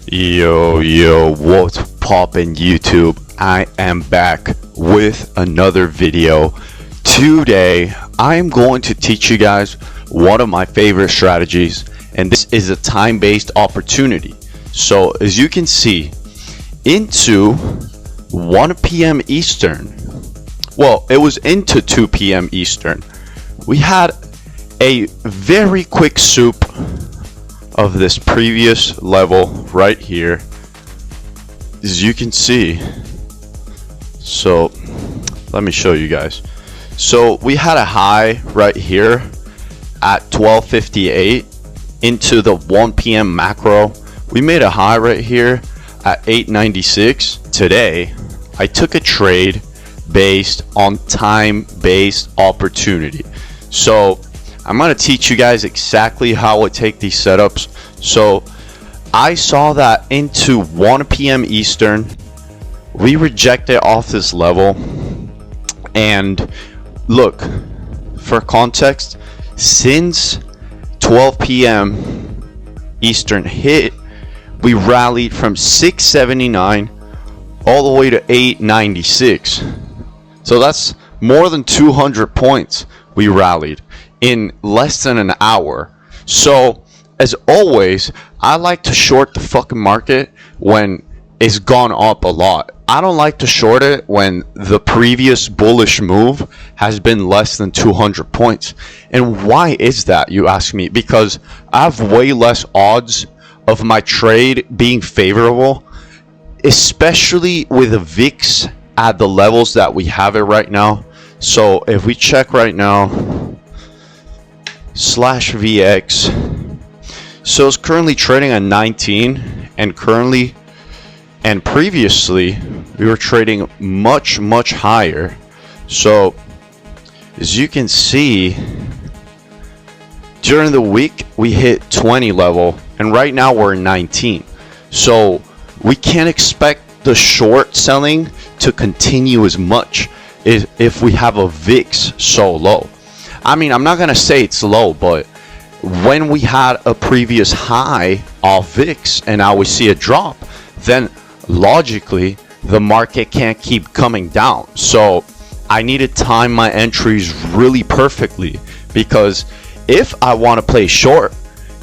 Yo, what's poppin' YouTube? I am back with another video. Today, I am going to teach you guys one of my favorite strategies, and this is a time-based opportunity. So, as you can see, into 1 p.m. Eastern, well, it was into 2 p.m. Eastern, we had a very quick soup of this previous level right here, as you can see. So let me show you guys. So we had a high right here at 12:58 into the 1 p.m. macro. We made a high right here at 8.96. Today I took a trade based on time-based opportunity. So I'm going to teach you guys exactly how I take these setups. So I saw that into 1 p.m. Eastern, we rejected off this level. And look, for context, since 12 p.m. Eastern hit, we rallied from 679 all the way to 896. So that's more than 200 points we rallied in less than an hour. So as always, I like to short the fucking market when it's gone up a lot. I don't like to short it when the previous bullish move has been less than 200 points. And why is that, you ask me? Because I have way less odds of my trade being favorable, especially with the VIX at the levels that we have it right now. So if we check right now, /VX, so it's currently trading at 19, and previously we were trading much higher. So as you can see, during the week we hit 20 level, and right now we're 19. So we can't expect the short selling to continue as much if we have a VIX so low. I mean, I'm not gonna say it's low, but when we had a previous high of VIX and now we see a drop, then logically the market can't keep coming down. So I need to time my entries really perfectly, because if I want to play short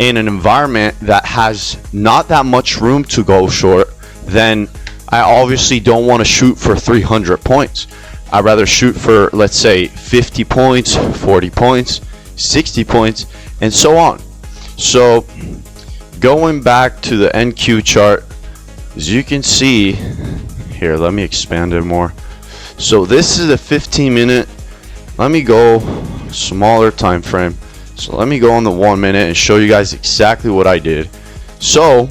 in an environment that has not that much room to go short, then I obviously don't want to shoot for 300 points. I'd rather shoot for, let's say, 50 points, 40 points, 60 points, and so on. So going back to the NQ chart, as you can see here, let me expand it more. So this is a 15-minute. Let me go smaller time frame. So let me go on the 1 minute and show you guys exactly what I did. So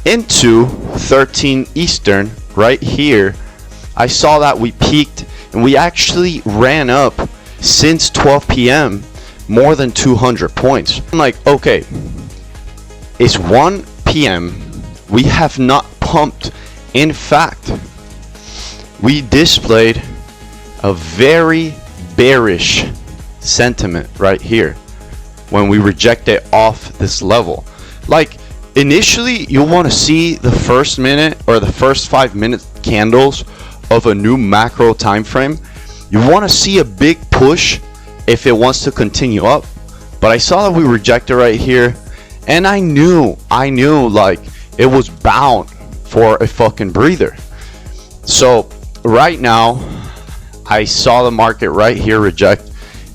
into 13 Eastern right here, I saw that we peaked and we actually ran up since 12 p.m. more than 200 points. I'm like, okay, it's 1 p.m. we have not pumped. In fact, we displayed a very bearish sentiment right here when we rejected off this level. Like, initially you'll want to see the first minute or the first 5 minute candles of a new macro time frame. You want to see a big push if it wants to continue up. But I saw that we rejected right here, and I knew like it was bound for a fucking breather. So right now I saw the market right here reject,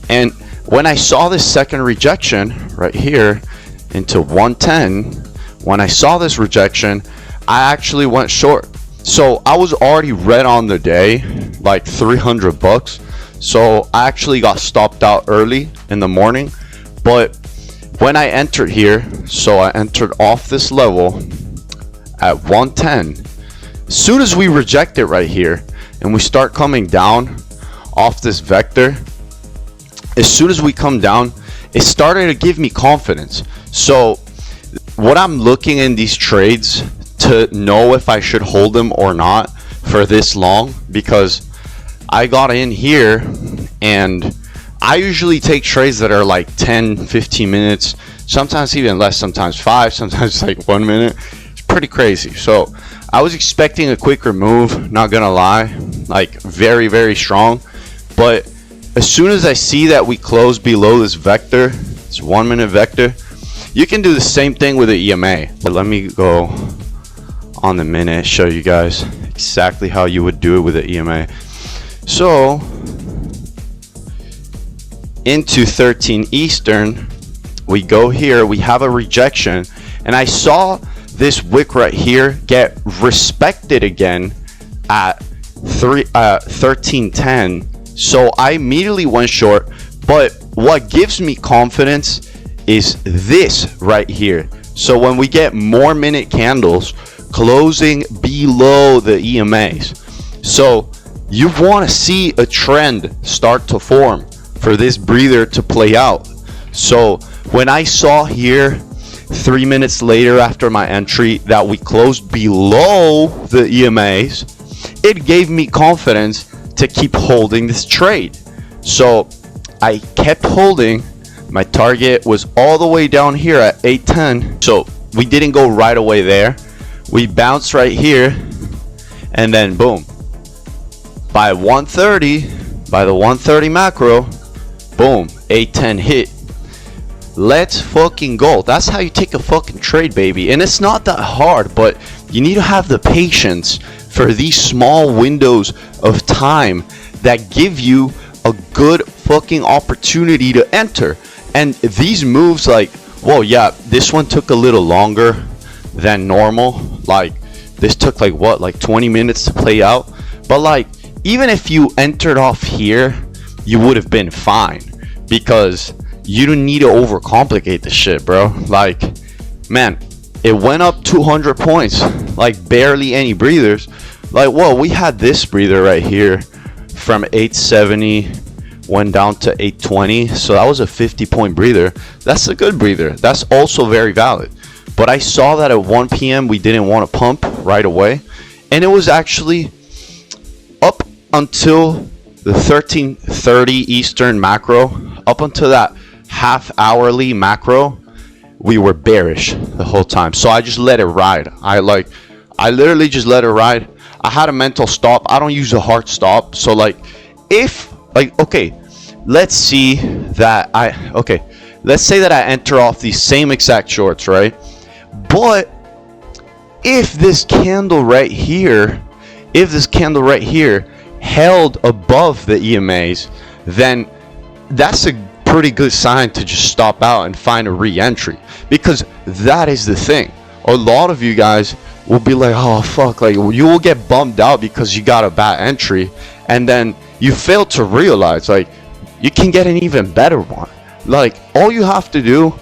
and when I saw this second rejection right here into 110, when I saw this rejection, I actually went short. So I was already red on the day, like $300. So I actually got stopped out early in the morning. But when I entered here, so I entered off this level at 110. As soon as we reject it right here and we start coming down off this vector, as soon as we come down, it started to give me confidence. So what I'm looking in these trades to know if I should hold them or not for this long, because I got in here and I usually take trades that are like 10-15 minutes, sometimes even less, sometimes 5, sometimes like 1 minute. It's pretty crazy. So I was expecting a quicker move, not gonna lie, like very, very strong. But as soon as I see that we close below this vector, it's 1 minute vector, you can do the same thing with the EMA. But let me go on the minute, show you guys exactly how you would do it with the EMA. So into 13 Eastern, we go here, we have a rejection, and I saw this wick right here get respected again at 1310. So I immediately went short, but what gives me confidence is this right here. So when we get more minute candles closing below the EMAs, so you want to see a trend start to form for this breather to play out. So when I saw here 3 minutes later after my entry that we closed below the EMAs, it gave me confidence to keep holding this trade. So I kept holding. My target was all the way down here at 810. So we didn't go right away there. We bounced right here, and then boom. By the 130 macro, boom, 810 hit. Let's fucking go. That's how you take a fucking trade, baby. And it's not that hard, but you need to have the patience for these small windows of time that give you a good fucking opportunity to enter. And these moves, like, whoa, yeah, this one took a little longer than normal. Like, this took like what, like 20 minutes to play out. But like, even if you entered off here, you would have been fine, because you don't need to overcomplicate the shit, bro. Like, man, it went up 200 points, like barely any breathers. Like, whoa, we had this breather right here from 870 went down to 820, so that was a 50-point breather. That's a good breather. That's also very valid. But I saw that at 1 p.m. we didn't want to pump right away, and it was actually up until the 13:30 Eastern macro, up until that half hourly macro, we were bearish the whole time. So I just let it ride. I literally just let it ride. I had a mental stop. I don't use a hard stop. So like, okay, let's say that I enter off these same exact shorts, right? But if this candle right here held above the EMAs, then that's a pretty good sign to just stop out and find a re-entry. Because that is the thing, a lot of you guys will be like, oh fuck, like you will get bummed out because you got a bad entry, and then you fail to realize like you can get an even better one. Like, all you have to do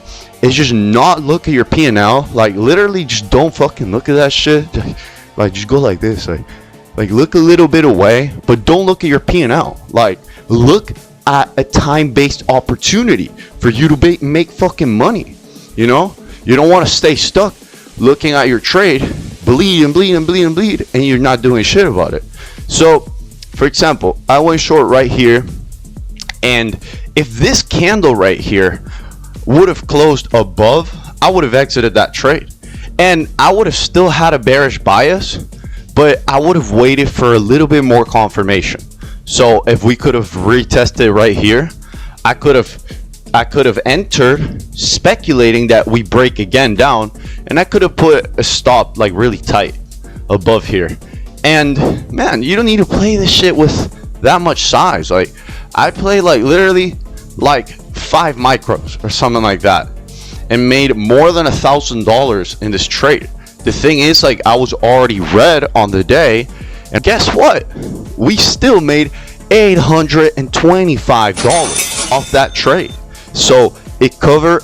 is just not look at your P&L. Like, literally just don't fucking look at that shit. Like, just go like this, like look a little bit away, but don't look at your P&L. Like, look at a time-based opportunity for you to make fucking money. You know, you don't want to stay stuck looking at your trade bleed, and you're not doing shit about it. So for example, I went short right here, and if this candle right here would have closed above, I would have exited that trade, and I would have still had a bearish bias, but I would have waited for a little bit more confirmation. So if we could have retested right here, I could have entered speculating that we break again down, and I could have put a stop like really tight above here. And man, you don't need to play this shit with that much size. Like, I play like literally like 5 micros or something like that, and made more than $1,000 in this trade. The thing is, like, I was already red on the day, and guess what? We still made $825 off that trade. So it covered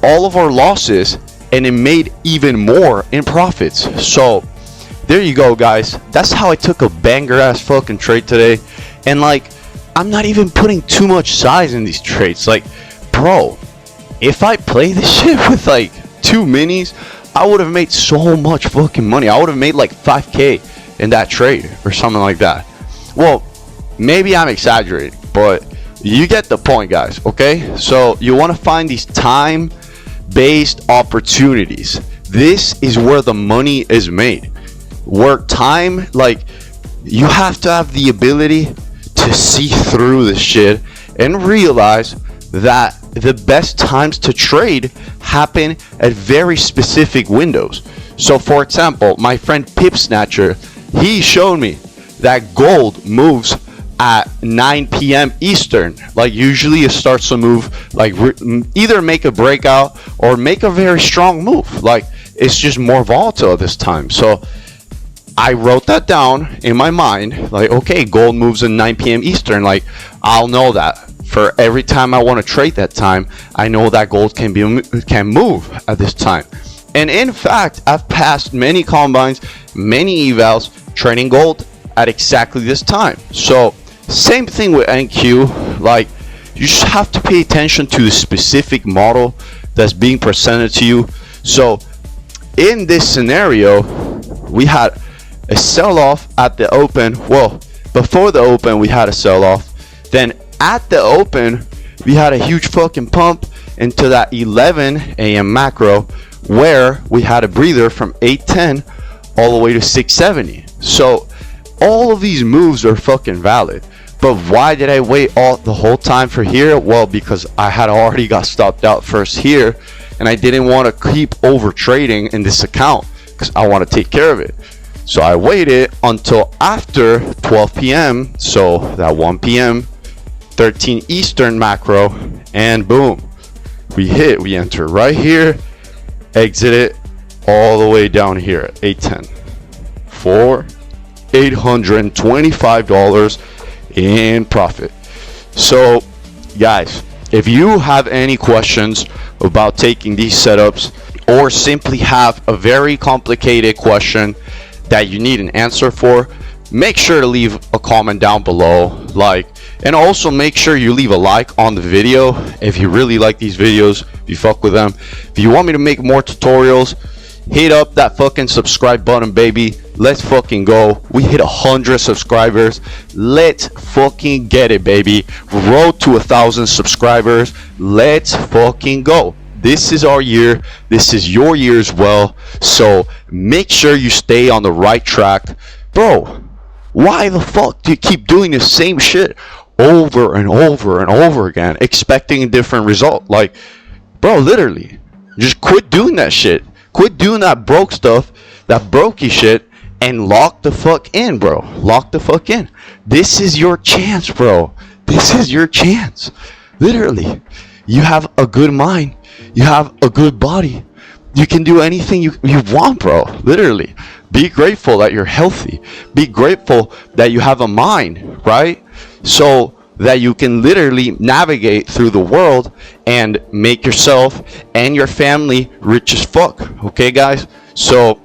all of our losses, and it made even more in profits. So there you go, guys. That's how I took a banger ass fucking trade today. And like, I'm not even putting too much size in these trades. Like, bro, if I play this shit with like 2 minis, I would have made so much fucking money. I would have made like 5K in that trade or something like that. Well, maybe I'm exaggerating, but you get the point, guys. Okay, so you want to find these time-based opportunities This is where the money is made. Where time, like, you have to have the ability to see through this shit and realize that the best times to trade happen at very specific windows. So for example, my friend Pip Snatcher, he showed me that gold moves at 9 p.m. Eastern. Like, usually it starts to move, like either make a breakout or make a very strong move. Like, it's just more volatile this time. So I wrote that down in my mind, like, okay, gold moves at 9 p.m. Eastern. Like, I'll know that for every time I want to trade that time. I know that gold can move at this time. And in fact, I've passed many combines, many evals trading gold at exactly this time. So same thing with NQ. Like, you just have to pay attention to the specific model that's being presented to you. So in this scenario, we had a sell-off at the open. Well, before the open we had a sell-off, then at the open we had a huge fucking pump into that 11 a.m. macro, where we had a breather from 810 all the way to 670. So all of these moves are fucking valid. But why did I wait the whole time for here? Well, because I had already got stopped out first here, and I didn't want to keep over trading in this account because I want to take care of it. So I waited until after 12 p.m. So that 1 p.m. 13 Eastern macro, and boom, we enter right here, exit it all the way down here at 810 for $825 in profit. So guys, if you have any questions about taking these setups, or simply have a very complicated question that you need an answer for, make sure to leave a comment down below. And also make sure you leave a like on the video if you really like these videos, if you fuck with them. If you want me to make more tutorials, hit up that fucking subscribe button, baby. Let's fucking go. We hit 100 subscribers. Let's fucking get it, baby. Road to 1,000 subscribers. Let's fucking go. This is our year. This is your year as well. So make sure you stay on the right track. Bro, why the fuck do you keep doing the same shit over and over and over again, expecting a different result? Like, bro, literally, just quit doing that shit. Quit doing that broke stuff, that brokey shit, and lock the fuck in, bro. Lock the fuck in. This is your chance, bro. This is your chance. Literally, you have a good mind. You have a good body. You can do anything you want, bro. Literally, be grateful that you're healthy. Be grateful that you have a mind, right? So that you can literally navigate through the world and make yourself and your family rich as fuck. Okay, guys? So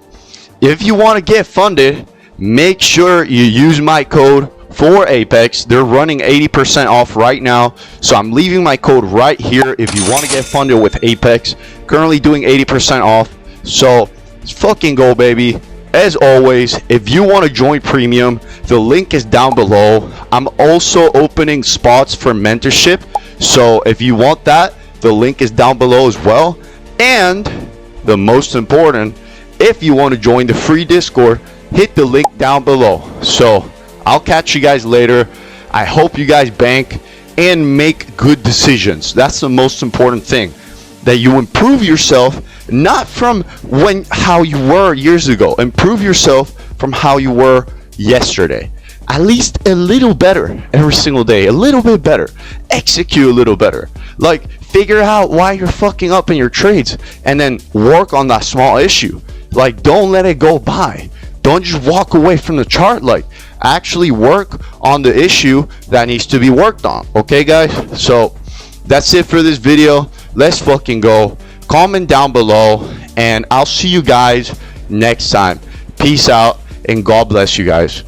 if you want to get funded, make sure you use my code for Apex. They're running 80% off right now, so I'm leaving my code right here if you want to get funded with Apex. Currently doing 80% off, so let's fucking go, baby. As always, if you want to join premium, the link is down below. I'm also opening spots for mentorship, so if you want that, the link is down below as well. And the most important, if you want to join the free Discord, hit the link down below. So I'll catch you guys later. I hope you guys bank and make good decisions. That's the most important thing, that you improve yourself, not from how you were years ago. Improve yourself from how you were yesterday. At least a little better every single day. A little bit better. Execute a little better. Like, figure out why you're fucking up in your trades, and then work on that small issue. Like, don't let it go by. Don't just walk away from the chart. Like, actually work on the issue that needs to be worked on. Okay, guys? So that's it for this video. Let's fucking go. Comment down below, and I'll see you guys next time. Peace out, and God bless you guys.